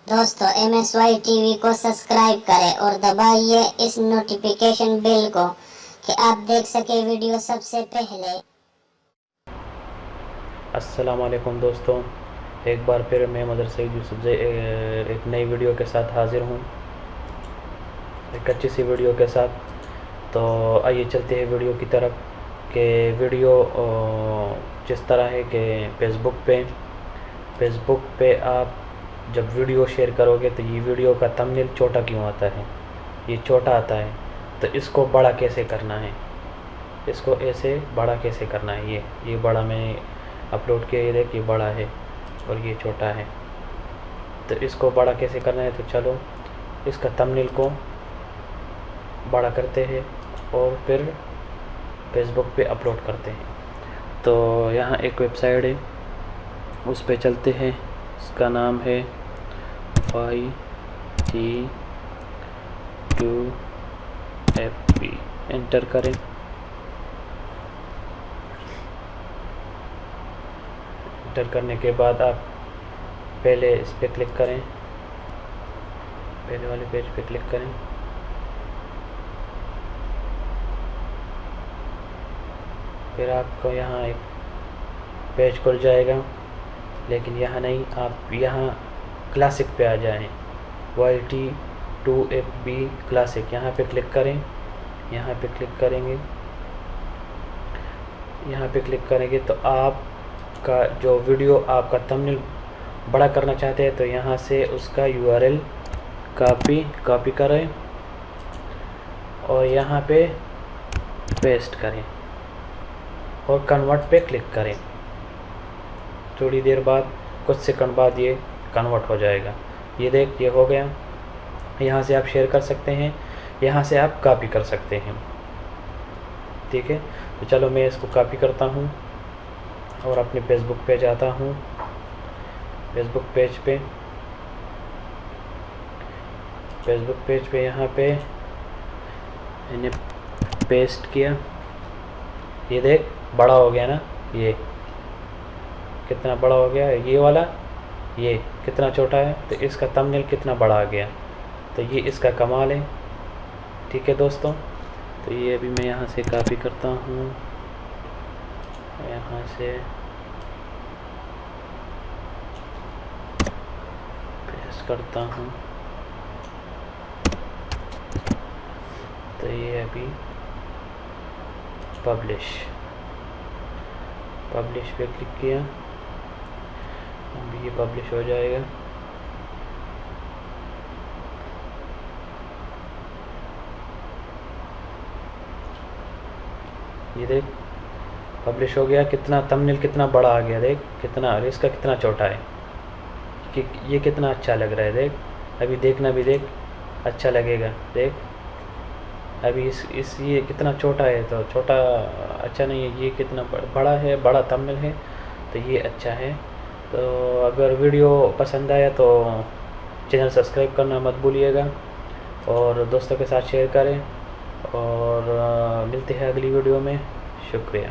दोस्तों MSY TV को subscribe करें और दबाइए इस नोटिफिकेशन बेल को कि आप देख सके वीडियो सबसे पहले। अस्सलाम वालेकुम दोस्तों, एक बार फिर मैं मदर सईद यूसुफ से एक नई वीडियो के साथ हाज़िर हूँ, एक अच्छी सी वीडियो के साथ। तो आइए चलते हैं वीडियो की तरफ। कि वीडियो जिस तरह है कि फेसबुक पे आप जब वीडियो शेयर करोगे तो ये वीडियो का थंबनेल छोटा क्यों आता है, ये छोटा आता है। तो इसको बड़ा कैसे करना है, इसको ऐसे बड़ा कैसे करना है। ये बड़ा मैंने अपलोड किया, ये देखिए बड़ा है और ये छोटा है। तो इसको बड़ा कैसे करना है, तो चलो इसका थंबनेल को बड़ा करते हैं और फिर फेसबुक पे अपलोड करते हैं। तो यहाँ एक वेबसाइट है, उस पे चलते हैं। इसका नाम है YT2FB। एंटर करें। एंटर करने के बाद आप पहले इस पर क्लिक करें, पहले वाले पेज पे क्लिक करें। फिर आपको यहाँ एक पेज खुल जाएगा, लेकिन यहाँ नहीं, आप यहाँ क्लासिक पे आ जाएं। YT2FB क्लासिक, यहाँ पे क्लिक करें। यहाँ पे क्लिक करेंगे, यहाँ पे क्लिक करेंगे तो आपका जो वीडियो आपका थंबनेल बड़ा करना चाहते हैं तो यहाँ से उसका URL कॉपी करें और यहाँ पे पेस्ट करें और कन्वर्ट पे क्लिक करें। थोड़ी देर बाद, कुछ सेकंड बाद ये कन्वर्ट हो जाएगा। ये देख, ये हो गया। यहाँ से आप शेयर कर सकते हैं, यहाँ से आप कॉपी कर सकते हैं। ठीक है, तो चलो मैं इसको कॉपी करता हूँ और अपने फेसबुक पे जाता हूँ। फेसबुक पेज पे यहाँ पे मैंने पेस्ट किया। ये देख, बड़ा हो गया ना, ये कितना बड़ा हो गया। ये वाला ये कितना छोटा है, तो इसका थंबनेल कितना बड़ा आ गया। तो ये इसका कमाल है। ठीक है दोस्तों, तो ये अभी मैं यहाँ से कॉपी करता हूँ, यहाँ से पेस्ट करता हूँ। तो ये अभी पब्लिश पे क्लिक किया, अभी ये पब्लिश हो जाएगा। ये देख, पब्लिश हो गया। कितना थंबनेल कितना बड़ा आ गया, देख कितना, और इसका कितना छोटा है कि ये कितना अच्छा लग रहा है। देख, अभी देखना भी, देख अच्छा लगेगा। देख अभी इस ये कितना छोटा है, तो छोटा अच्छा नहीं है। ये कितना बड़ा है, बड़ा थंबनेल है, तो ये अच्छा है। तो अगर वीडियो पसंद आया तो चैनल सब्सक्राइब करना मत भूलिएगा और दोस्तों के साथ शेयर करें। और मिलते हैं अगली वीडियो में। शुक्रिया।